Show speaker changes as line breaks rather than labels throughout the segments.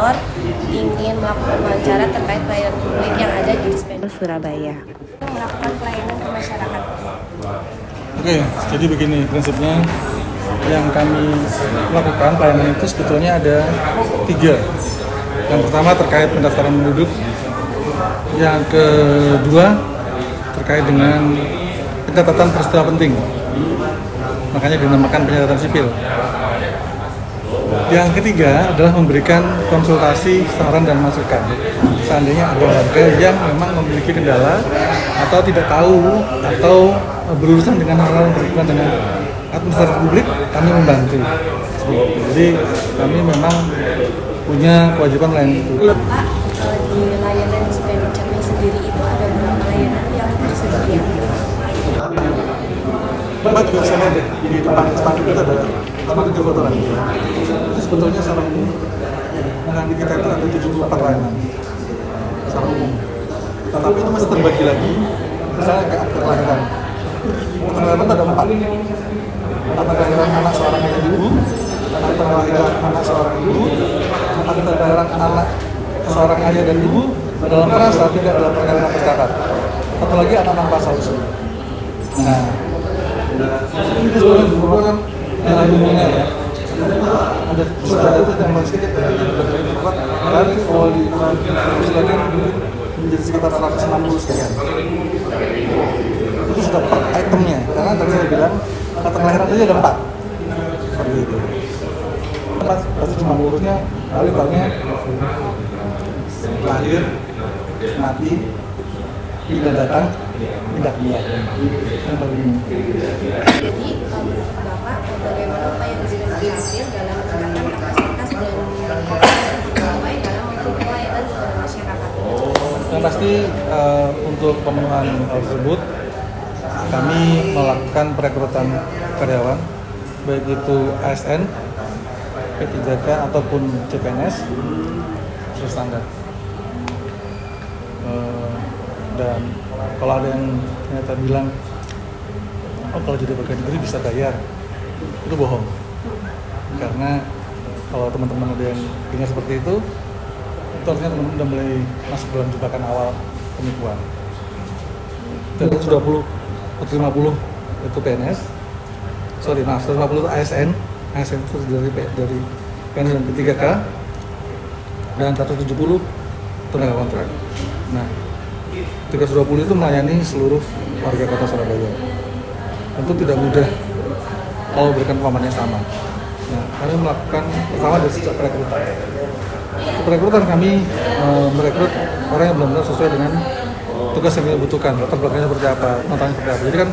Koordinator ingin melakukan wawancara terkait pelayanan publik yang ada di Dispendus Surabaya. Melakukan pelayanan ke masyarakat.
Oke, jadi begini prinsipnya yang kami lakukan pelayanan itu sebetulnya ada 3. Yang pertama terkait pendaftaran penduduk, yang kedua terkait dengan pencatatan peristiwa penting, makanya dinamakan pencatatan sipil. Yang ketiga adalah memberikan konsultasi, saran dan masukan. Seandainya ada warga yang memang memiliki kendala atau tidak tahu atau berurusan dengan hal-hal yang berhubungan dengan administrasi publik, kami membantu. Jadi kami memang punya kewajiban lain itu.
Pak, di layanan Dispendus Capil sendiri itu ada berapa layanan yang tersedia?
Bapak juga bisa lihat deh, di depan spanduk itu ada 3 foto lagi. Itu sebetulnya secara umum dengan di kita itu ada 74 layanan secara umum. Tetapi itu masih terbagi lagi, misalnya kayak akte kelahiran. Akte kelahiran itu ada 4. Akte kelahiran anak seorang ayah ibu, akte kelahiran anak seorang ibu, akte kelahiran anak seorang ayah dan ibu dalam perasa tidak dalam perkara masyarakat. Satu lagi anak tanpa asal usul. Nah, ini sebenarnya merupakan umumnya ya. Ada itu yang masih sedikit dari awal di silakan menjadi sekitar 160 sekian. Itu sudah per itemnya, karena tadi saya bilang kata kelahiran saja ada 4 seperti itu. Pasti cuma urusnya, lalu tanya lahir, mati, tidak datang, tidak keluar.
Jadi Bapak, bagaimana upaya Dispendus Capil dalam meningkatkan kapasitas dan pegawai dalam memberi pelayanan kepada masyarakat?
Yang pasti untuk pemenuhan hal tersebut kami melakukan perekrutan karyawan baik itu ASN, P3K ataupun CPNS sesuai standar. Dan kalau ada yang ternyata bilang, oh kalau jadi pegawai negeri bisa bayar, itu bohong. Karena kalau teman-teman ada yang dengar seperti itu artinya teman-teman udah mulai masuk dalam jebakan awal penipuan. Dari 150 atau 50 itu PNS, 150 itu ASN itu dari PNS dan P3K, dan 170 tenaga kontrak. Nah, 320 itu melayani seluruh warga kota Surabaya. Tentu tidak mudah kalau berikan pemahaman yang sama. Nah, kami melakukan pertama dari sejak perekrutan. Perekrutan kami merekrut orang yang benar-benar sesuai dengan tugas yang kami butuhkan, latar belakangnya seperti apa, matanya seperti apa. Jadi kan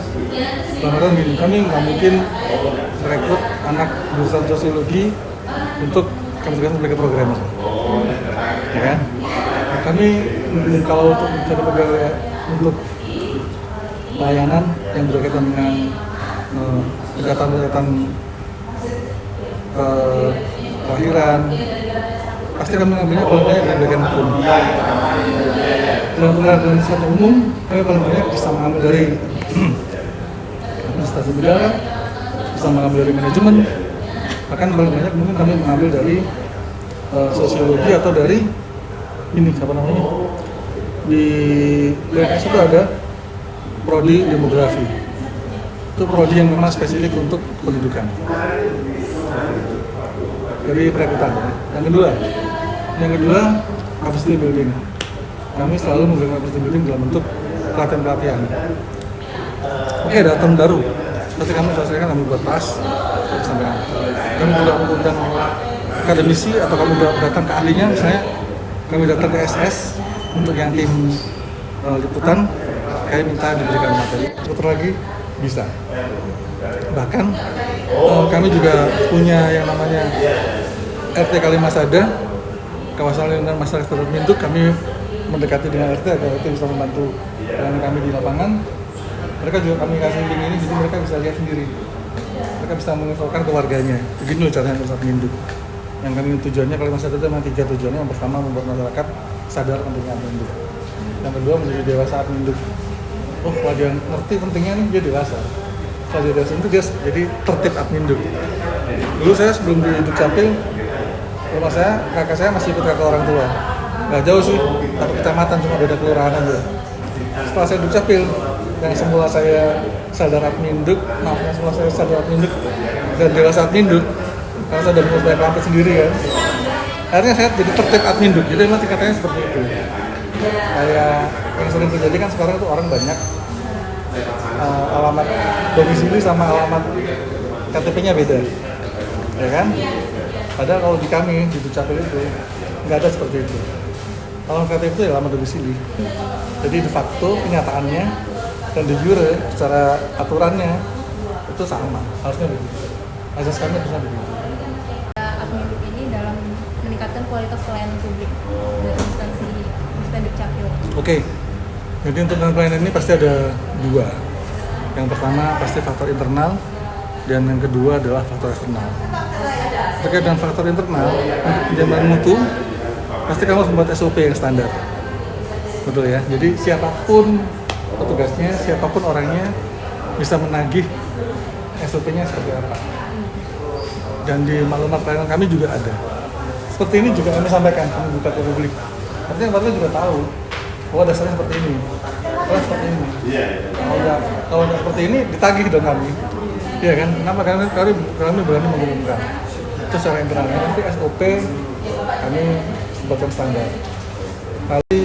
dalam artian gini, kami nggak mungkin merekrut anak jurusan sosiologi untuk kami tugaskan sebagai programmer, ya kan? Kami kalau untuk mencari pegawai untuk layanan yang berkaitan dengan kegiatan kelahiran, pasti kami mengambilnya paling banyak dari bagian hukum. Dalam pengadilan administrasi umum, kami paling banyak bisa mengambil dari administrasi negara, bisa mengambil dari manajemen, bahkan paling banyak mungkin kami mengambil dari sosiologi atau dari ini siapa namanya, di BNS itu ada prodi demografi. Itu prodi yang memang spesifik untuk pendidikan. Dari perekrutan. Yang kedua capacity building. Kami selalu memberikan capacity building dalam bentuk pelatihan. Oke, ada tahun baru. Pasti kami selesaikan, kami buat tas. Kami juga mengundang akademisi atau kami datang ke ahlinya, misalnya kami datang ke SS untuk yang tim liputan, kami minta diberikan materi. Putar lagi bisa. Bahkan kami juga punya yang namanya RT Kalimasada, kawasan lingkungan masyarakat terbentuk. Kami mendekati dengan RT agar RT bisa membantu dengan kami di lapangan. Mereka juga kami kasih link ini, jadi mereka bisa lihat sendiri. Mereka bisa menginfokan ke warganya. Begini loh caranya bersatu induk. Yang kami tujuannya Kalimasada itu memang 3 tujuannya. Yang pertama membuat masyarakat sadar pentingnya induk. Yang kedua menjadi dewasa induk. Oh, kalau dia ngerti pentingnya nih, dia dewasa. Kalau dia dewasa itu dia jadi tertib admin induk. Dulu saya sebelum di Dukcapil rumah saya, kakak saya masih ikut kakak orang tua. Nggak jauh sih, satu kecamatan, cuma beda kelurahan aja. Setelah saya dukcapil, yang semula saya sadar adminduk, yang semula saya sadar adminduk dan dewasa adminduk, karena saya udah mulai kampus sendiri kan. Akhirnya saya jadi tertib adminduk, jadi memang tingkatannya seperti itu. Kayak yang sering terjadi kan sekarang tuh orang banyak alamat domisili sama alamat KTP-nya beda, ya kan? Padahal kalau di kami di Dukcapil itu nggak ada seperti itu. Alamat KTP itu ya alamat domisili. Jadi de facto kenyataannya dan de jure secara aturannya itu sama, harusnya begitu. Asas kami harusnya begitu.
Adminduk ini dalam meningkatkan kualitas pelayanan publik dari instansi Dukcapil.
Oke, jadi untuk pelayanan ini pasti ada dua. Yang pertama pasti faktor internal, dan yang kedua adalah faktor eksternal. Terkait dengan faktor internal, untuk penjamin mutu, pasti kamu harus membuat SOP yang standar. Betul ya? Jadi siapapun petugasnya, siapapun orangnya bisa menagih SOP-nya seperti apa. Dan di maklumat pelayanan kami juga ada. Seperti ini juga kami sampaikan, kami buka ke publik. Artinya warga juga tahu bahwa dasarnya seperti ini, seperti ini. Kalau nggak seperti ini, ditagih dong kami. Iya kan? Kenapa? Karena kami berani mengumumkan. Itu secara internal. Nanti SOP kami buatkan standar. Lalu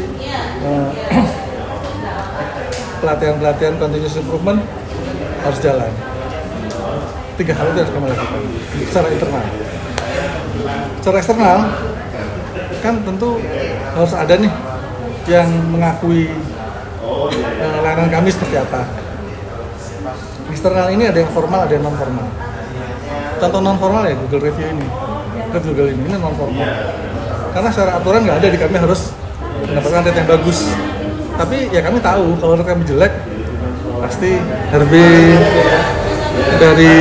pelatihan continuous improvement harus jalan. 3 hal itu harus kami lakukan secara internal. Secara eksternal kan tentu harus ada nih yang mengakui layanan kami seperti apa. Eksternal ini ada yang formal, ada yang non formal. Contoh non formal ya Google Review ini, Google ini non formal. Karena secara aturan nggak ada di kami harus mendapatkan rate yang bagus. Tapi ya kami tahu kalau rate kami jelek pasti RB dari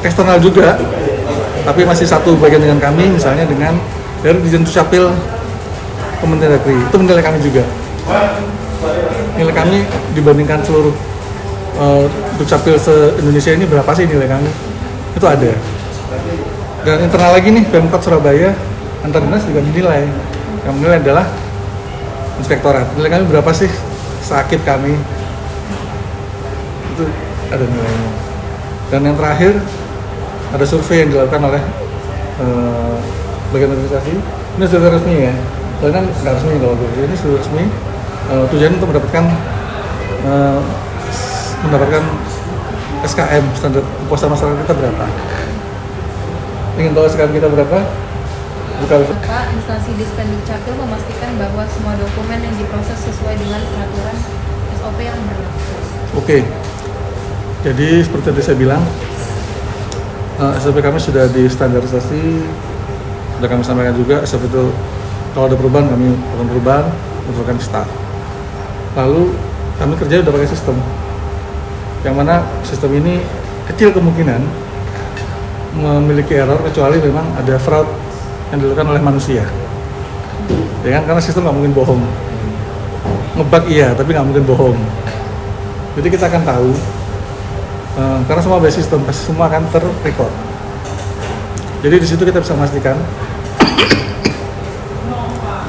eksternal juga. Tapi masih satu bagian dengan kami, misalnya dengan dari Dijen Dukcapil Kementerian Negeri, itu menilai kami juga. Nilai kami dibandingkan seluruh Dukcapil se-Indonesia ini berapa sih nilai kami? Itu ada. Dan internal lagi nih, Pemkot Surabaya antar dinas juga menilai. Yang menilai adalah inspektorat. Nilai kami berapa sih sakit kami? Itu ada nilainya. Dan yang terakhir, ada survei yang dilakukan oleh bagian administrasi. Ini sudah resmi ya. Soalnya kan nggak resmi kalau gue. Ini sudah resmi. Tujuannya untuk mendapatkan SKM, standar kepuasan masyarakat kita berapa. Ingin tahu SKM kita berapa? Bukan.
Pak, instansi Dukcapil memastikan bahwa semua dokumen yang diproses sesuai dengan peraturan SOP yang berlaku.
Oke. Jadi seperti tadi saya bilang, SOP kami sudah distandarisasi, sudah kami sampaikan juga. SOP itu kalau ada perubahan kami lakukan perubahan, menurunkan staff. Lalu kami kerja udah pakai sistem, yang mana sistem ini kecil kemungkinan memiliki error kecuali memang ada fraud yang dilakukan oleh manusia. Ya kan? Karena sistem nggak mungkin bohong. Ngebug iya, tapi nggak mungkin bohong. Jadi kita akan tahu. Karena semua base sistem, pasti semua akan ter-record. Jadi di situ kita bisa memastikan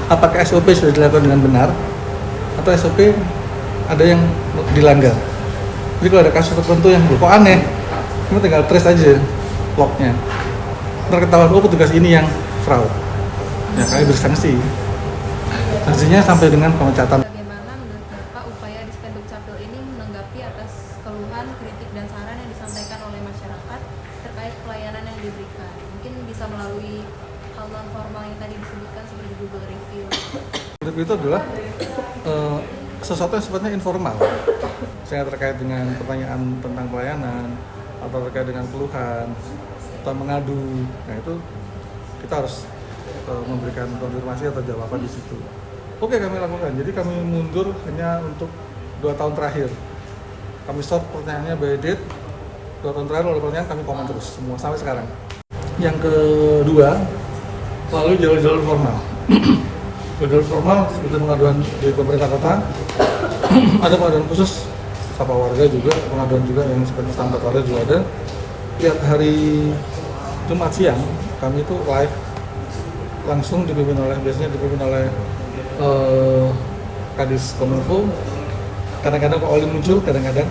apakah SOP sudah dilakukan dengan benar atau SOP ada yang dilanggar. Jadi kalau ada kasus tertentu yang kok aneh, kita tinggal trace aja lognya. Ntar ketahuan, oh petugas ini yang fraud. Ya kami beri sanksi. Sanksinya sampai dengan pemecatan.
Bagaimana menurut Bapak upaya Dukcapil ini menanggapi atas keluhan, kritik, dan saran yang disampaikan oleh masyarakat terkait pelayanan yang diberikan? Mungkin bisa melalui hal non formal yang tadi disebutkan seperti Google Review.
Review itu adalah sesuatu yang sifatnya informal. Misalnya terkait dengan pertanyaan tentang pelayanan atau terkait dengan keluhan atau mengadu, nah itu kita harus memberikan konfirmasi atau jawaban di situ. Oke, kami lakukan. Jadi kami mundur hanya untuk 2 tahun terakhir. Kami stop pertanyaannya by date. 2 tahun terakhir lalu pertanyaan kami komen terus semua sampai sekarang. Yang kedua, lalu jalur-jalur formal. Jalur formal seperti pengaduan di pemerintah kota. Ada pengaduan khusus sapa warga juga, pengaduan juga yang seperti standar warga juga ada. Tiap hari Jumat siang kami itu live langsung biasanya dipimpin oleh Kadis Kominfo. Kadang-kadang Pak Oli muncul, kadang-kadang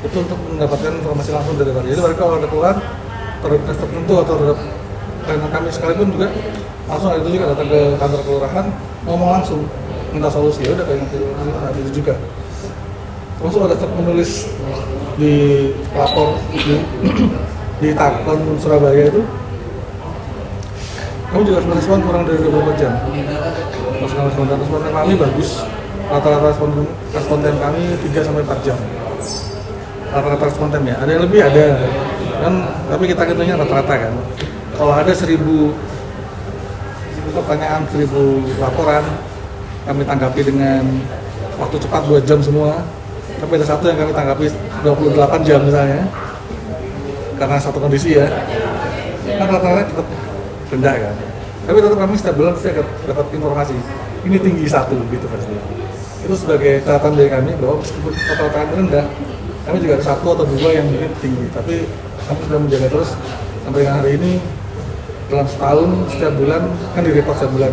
itu untuk mendapatkan informasi langsung dari warga. Jadi mereka kalau ada keluar terhadap tes tertentu atau terhadap pelayanan kami sekalipun juga langsung hari itu juga datang ke kantor kelurahan, ngomong langsung minta solusi. Ya udah kayak itu juga. Termasuk ada menulis di lapor di Takon Surabaya itu, kamu juga harus merespon kurang dari 24 jam. Responden kami bagus, rata-rata responden kami 3-4 jam. Rata-rata responden ya, ada yang lebih ada kan, tapi kita hitungnya rata-rata kan. Kalau ada 1000 pertanyaan, 1000 laporan, kami tanggapi dengan waktu cepat 2 jam semua. Tapi ada satu yang kami tanggapi 28 jam misalnya, karena satu kondisi ya, kan rata-rata tetap rendah kan. Tapi tetap kami setiap bulan pasti akan dapat informasi, ini tinggi satu gitu pasti. Itu sebagai catatan dari kami bahwa meskipun rata-rata kami rendah, kami juga ada 1 atau 2 yang mungkin tinggi. Tapi kami sudah menjaga terus sampai dengan hari ini, dalam setahun setiap bulan kan direport setiap bulan.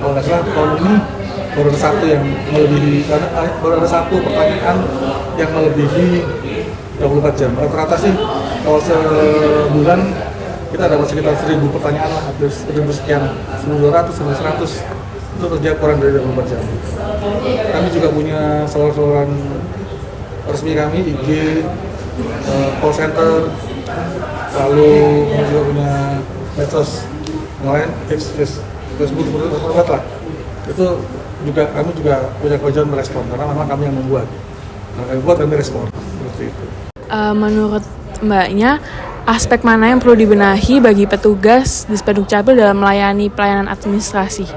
Kalau nggak salah tahun ini baru ada 1 yang melebihi, karena baru ada 1 pertanyaan yang melebihi 24 jam. Rata-rata sih kalau sebulan kita dapat sekitar 1000 pertanyaan lah, hampir 1000 sekian, 1200, 1100 itu terjadi kurang dari 24 jam. Kami juga punya saluran resmi kami, IG, call center, lalu kami juga punya medsos lain, Facebook, seperti lah. Itu juga kami juga punya kewajiban merespon karena memang kami yang membuat. Nah, kami buat, kami respon seperti itu.
Menurut Mbaknya, aspek mana yang perlu dibenahi bagi petugas Dispenduk Capil dalam melayani pelayanan administrasi?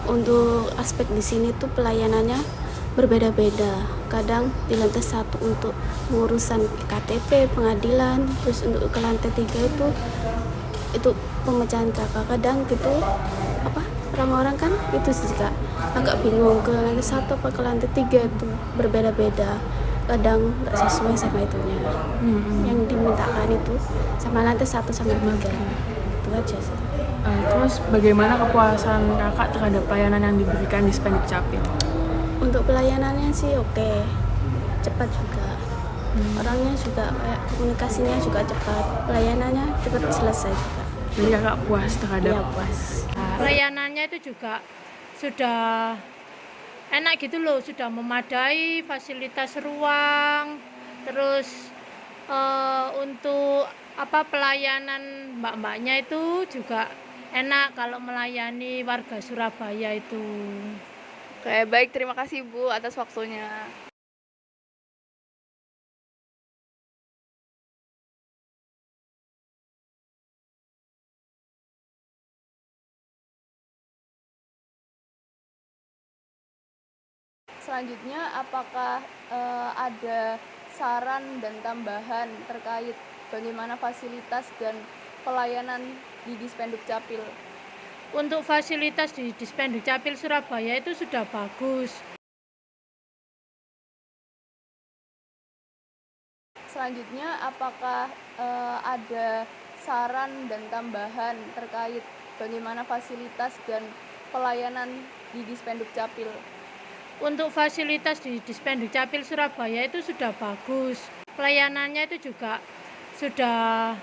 Untuk aspek di sini tuh pelayanannya berbeda-beda. Kadang di lantai 1 untuk pengurusan KTP, pengadilan, terus untuk ke lantai 3 itu pemecahan kakak. Kadang gitu orang-orang kan itu sih Kak, agak bingung ke lantai 1 apa ke lantai 3 itu berbeda-beda. Kadang nggak sesuai sama itunya. Yang dimintakan itu sama lantai 1 sama 3. Itu aja sih.
Terus bagaimana kepuasan kakak terhadap pelayanan yang diberikan Dispenduk Capil?
Untuk pelayanannya sih oke, cepat juga. Orangnya juga kayak komunikasinya juga cepat, pelayanannya cepat selesai juga.
Jadi kakak puas terhadap?
Iya, puas.
Pelayanannya itu juga sudah enak gitu loh, sudah memadai, fasilitas ruang, terus untuk pelayanan mbak-mbaknya itu juga enak kalau melayani warga Surabaya itu.
Oke, baik, terima kasih Bu atas waktunya. Selanjutnya, apakah ada saran dan tambahan terkait bagaimana fasilitas dan pelayanan di Dispenduk Capil?
Untuk fasilitas di Dispenduk Capil Surabaya itu sudah bagus.
Selanjutnya, apakah ada saran dan tambahan terkait bagaimana fasilitas dan pelayanan di Dispenduk Capil?
Untuk fasilitas di Dispenduk Capil Surabaya itu sudah bagus. Pelayanannya itu juga sudah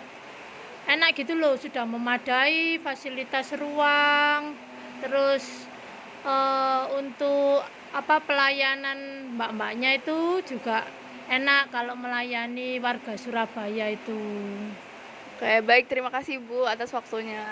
enak gitu loh, sudah memadai, fasilitas ruang, terus untuk pelayanan mbak-mbaknya itu juga enak kalau melayani warga Surabaya itu.
Oke, baik, terima kasih Bu atas waktunya.